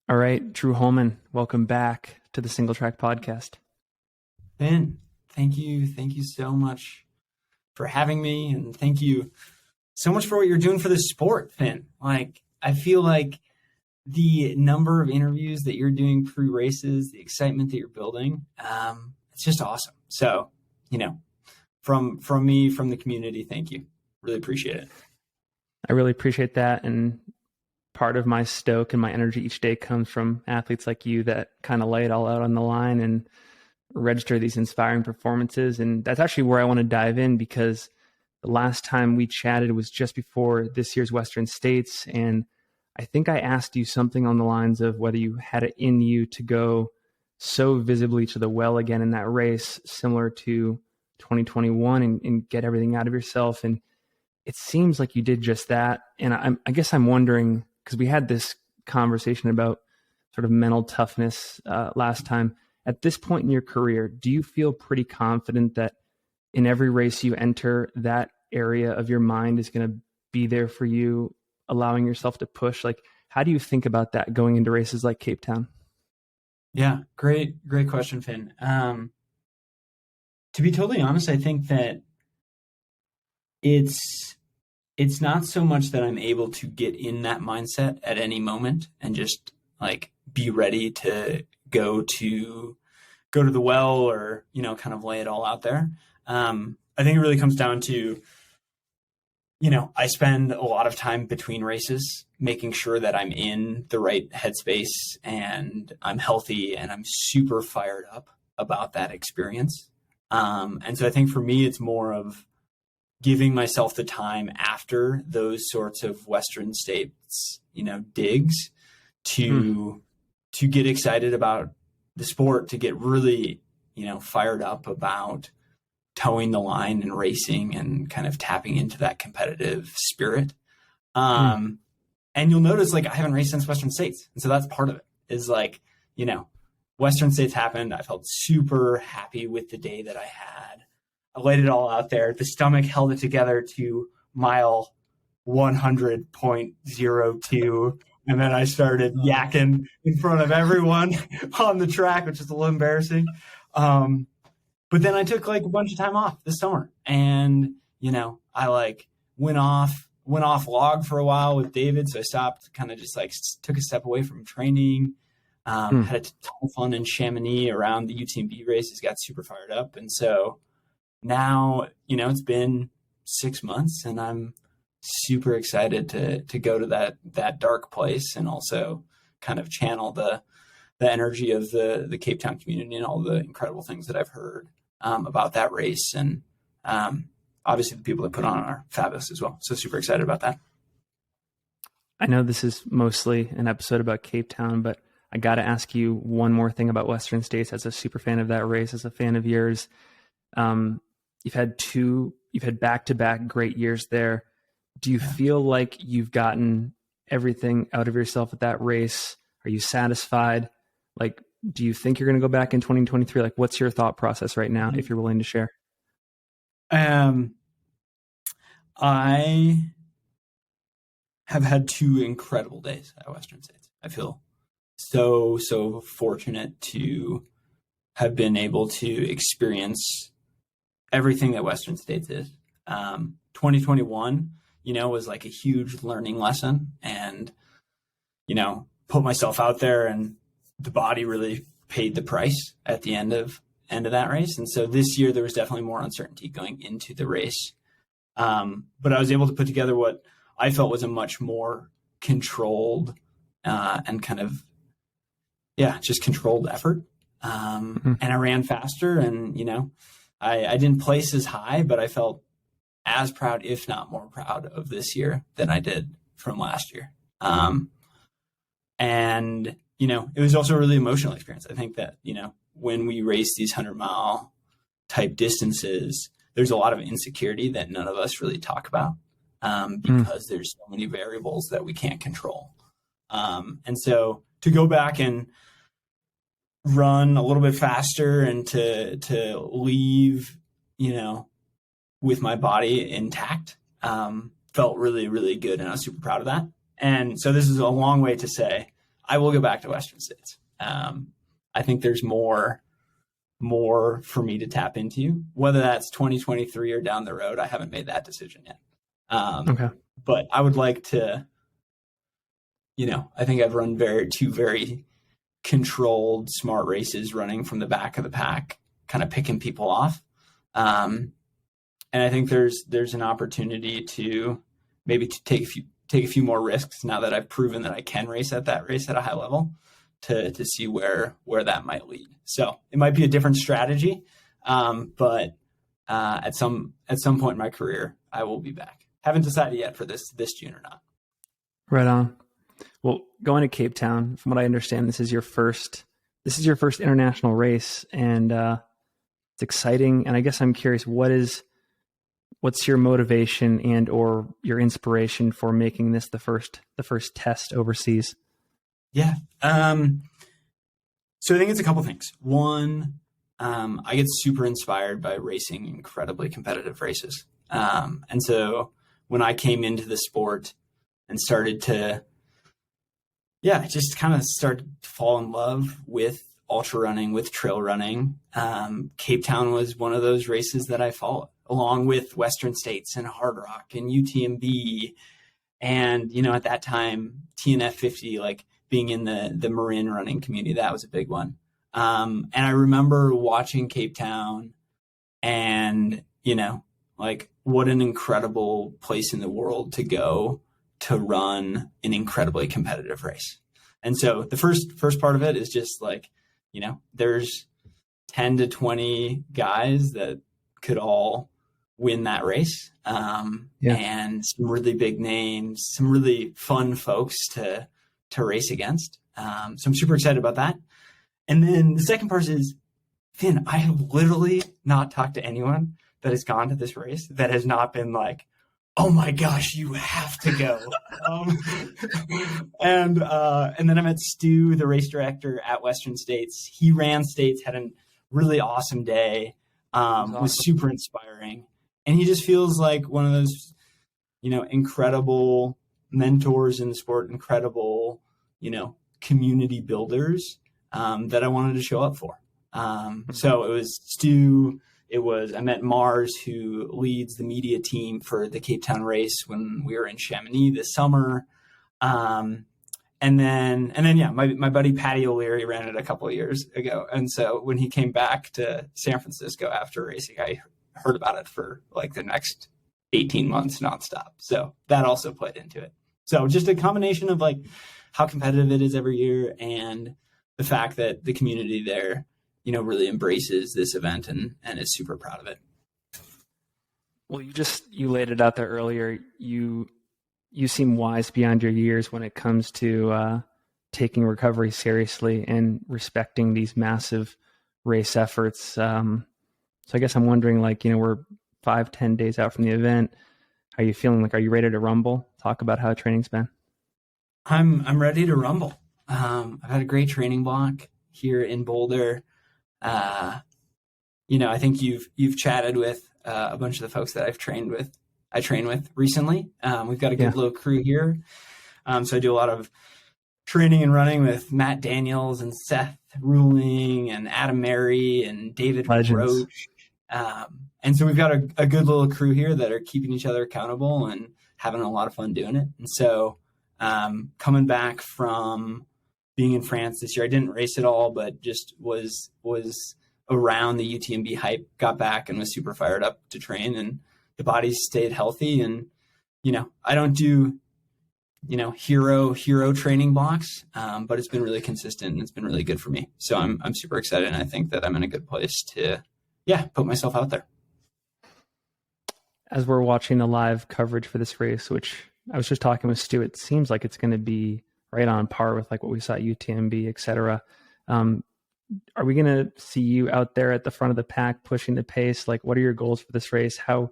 All right, Drew Holmen, welcome back to the Single Track Podcast. Ben, thank you. Thank you so much for having me. And thank you so much for what you're doing for this sport, Finn. I feel like the number of interviews that you're doing pre-races, the excitement that you're building, it's just awesome. So, from me, from the community, thank you. Really appreciate it. I really appreciate that. And part of my stoke and my energy each day comes from athletes like you that kind of lay it all out on the line and register these inspiring performances. And that's actually where I want to dive in, because the last time we chatted was just before this year's Western States. And I think I asked you something on the lines of whether you had it in you to go so visibly to the well again in that race, similar to 2021, and get everything out of yourself. And it seems like you did just that. And I guess I'm wondering, because we had this conversation about sort of mental toughness last time. At this point in your career, do you feel pretty confident that in every race you enter, that area of your mind is going to be there for you, allowing yourself to push? Like, how do you think about that going into races like Cape Town? Yeah, great question, Finn. To be totally honest, I think that it's not so much that I'm able to get in that mindset at any moment and just be ready to go to the well, or kind of lay it all out there. I think it really comes down to I spend a lot of time between races making sure that I'm in the right headspace and I'm healthy and I'm super fired up about that experience. And so I think for me, it's more of giving myself the time after those sorts of Western States, digs to get excited about the sport, to get really, fired up about towing the line and racing and kind of tapping into that competitive spirit. And you'll notice I haven't raced since Western States. And so that's part of it is Western States happened. I felt super happy with the day that I had. I laid it all out there. The stomach held it together to mile 100.02. And then I started yakking in front of everyone on the track, which is a little embarrassing. But then I took a bunch of time off this summer, and I went off log for a while with David. So I stopped, kind of just took a step away from training. Had a ton of fun in Chamonix around the UTMB races, got super fired up. And so now, it's been 6 months and I'm super excited to go to that dark place and also kind of channel the energy of the Cape Town community and all the incredible things that I've heard about that race. And obviously the people that put on are fabulous as well. So super excited about that. I know this is mostly an episode about Cape Town, but I got to ask you one more thing about Western States. As a super fan of that race, as a fan of yours, you've had back-to-back great years there. Do you feel like you've gotten everything out of yourself at that race? Are you satisfied? Do you think you're going to go back in 2023? What's your thought process right now, if you're willing to share? I have had 2 incredible days at Western States. I feel so fortunate to have been able to experience everything that Western States is. 2021, was a huge learning lesson, and, put myself out there, and the body really paid the price at the end of that race. And so this year there was definitely more uncertainty going into the race. But I was able to put together what I felt was a much more controlled and kind of, just controlled effort. And I ran faster, and, I didn't place as high, but I felt as proud, if not more proud, of this year than I did from last year. And, it was also a really emotional experience. I think that, when we race these 100-mile type distances, there's a lot of insecurity that none of us really talk about because there's so many variables that we can't control. And so to go back and run a little bit faster and to leave, with my body intact, felt really, really good. And I was super proud of that. And so this is a long way to say I will go back to Western States. I think there's more for me to tap into, whether that's 2023 or down the road. I haven't made that decision yet. Okay. But I would like to, I think I've run two very controlled, smart races, running from the back of the pack, kind of picking people off. And I think there's an opportunity to maybe to take a few more risks now that I've proven that I can race at a high level, to see where that might lead. So it might be a different strategy, but at some point in my career, I will be back. Haven't decided yet for this June or not. Right on. Well, going to Cape Town, from what I understand, this is your first international race, and it's exciting. And I guess I'm curious, what's your motivation and or your inspiration for making this the first test overseas? Yeah. So I think it's a couple things. One, I get super inspired by racing incredibly competitive races. And so when I came into the sport and started to, just kind of started to fall in love with ultra running, with trail running, Cape Town was one of those races that I followed, along with Western States and Hard Rock and UTMB. And, at that time, TNF 50, like being in the Marin running community, that was a big one. And I remember watching Cape Town and, like what an incredible place in the world to go to run an incredibly competitive race. And so the first part of it is just like, there's 10 to 20 guys that could all win that race. And some really big names, some really fun folks to race against. So I'm super excited about that. And then the second part is, Finn, I have literally not talked to anyone that has gone to this race that has not been like, oh my gosh, you have to go. And then I met Stu, the race director at Western States. He ran States, had a really awesome day, was super inspiring. And he just feels like one of those, incredible mentors in the sport, incredible, community builders that I wanted to show up for. So it was Stu. I met Mars, who leads the media team for the Cape Town race when we were in Chamonix this summer. And then my buddy Patty O'Leary ran it a couple of years ago. And so when he came back to San Francisco after racing, I heard about it for like the next 18 months nonstop. So that also played into it. So just a combination of like how competitive it is every year and the fact that the community there, really embraces this event and is super proud of it. Well, you laid it out there earlier. You seem wise beyond your years when it comes to taking recovery seriously and respecting these massive race efforts. So I guess I'm wondering, like, we're 5-10 days out from the event. How are you feeling? Like, are you ready to rumble? Talk about how training's been. I'm ready to rumble. I've had a great training block here in Boulder. I think you've chatted with a bunch of the folks that I train with recently. We've got a good little crew here. So I do a lot of training and running with Matt Daniels and Seth Ruling and Adam Mary and David Roach. And so we've got a good little crew here that are keeping each other accountable and having a lot of fun doing it. And so coming back from being in France this year, I didn't race at all, but just was around the UTMB hype, got back and was super fired up to train, and the body stayed healthy. And, I don't do, hero training blocks, but it's been really consistent and it's been really good for me. So I'm super excited. And I think that I'm in a good place to, put myself out there. As we're watching the live coverage for this race, which I was just talking with Stu, it seems like it's going to be right on par with like what we saw at UTMB, et cetera. Are we going to see you out there at the front of the pack pushing the pace? Like, what are your goals for this race? How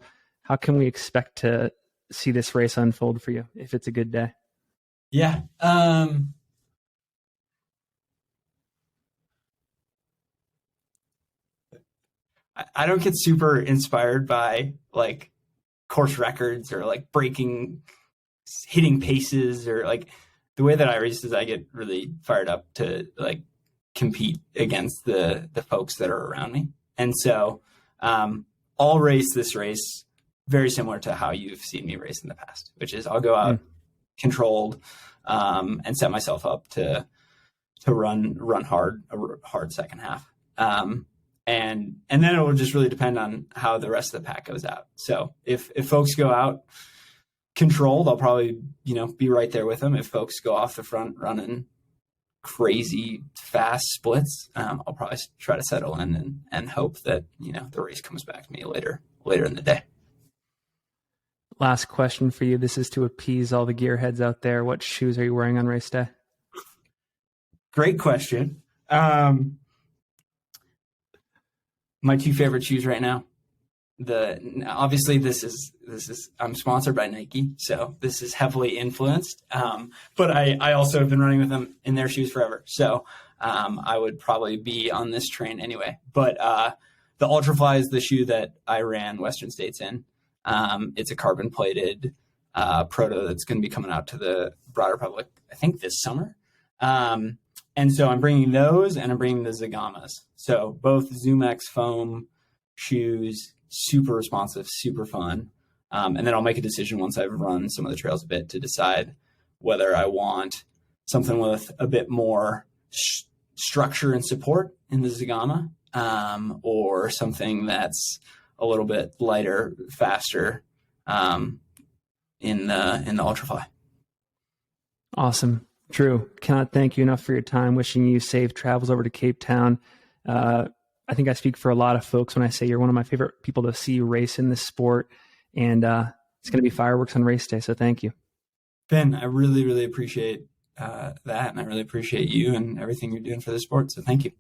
can we expect to see this race unfold for you if it's a good day? Yeah. I don't get super inspired by like course records or like hitting paces or like the way that I race is I get really fired up to like compete against the folks that are around me. And so I'll race this race very similar to how you've seen me race in the past, which is I'll go out controlled and set myself up to run hard, a hard second half. And then it will just really depend on how the rest of the pack goes out. So if folks go out controlled, I'll probably, be right there with them. If folks go off the front running crazy fast splits, I'll probably try to settle in and hope that, the race comes back to me later in the day. Last question for you. This is to appease all the gearheads out there. What shoes are you wearing on race day? Great question. My two favorite shoes right now. Obviously this is I'm sponsored by Nike, so this is heavily influenced. But I also have been running with them in their shoes forever. So I would probably be on this train anyway. But the Ultrafly is the shoe that I ran Western States in. It's a carbon plated proto that's going to be coming out to the broader public, I think this summer. And so I'm bringing those, and I'm bringing the Zagamas. So both ZoomX foam shoes, super responsive, super fun. And then I'll make a decision once I've run some of the trails a bit to decide whether I want something with a bit more structure and support in the Zagama, or something that's a little bit lighter, faster, in the Ultrafly. Awesome. Drew, cannot thank you enough for your time. Wishing you safe travels over to Cape Town. I think I speak for a lot of folks when I say you're one of my favorite people to see race in this sport, and it's going to be fireworks on race day. So thank you. Ben, I really, really appreciate that. And I really appreciate you and everything you're doing for the sport. So thank you.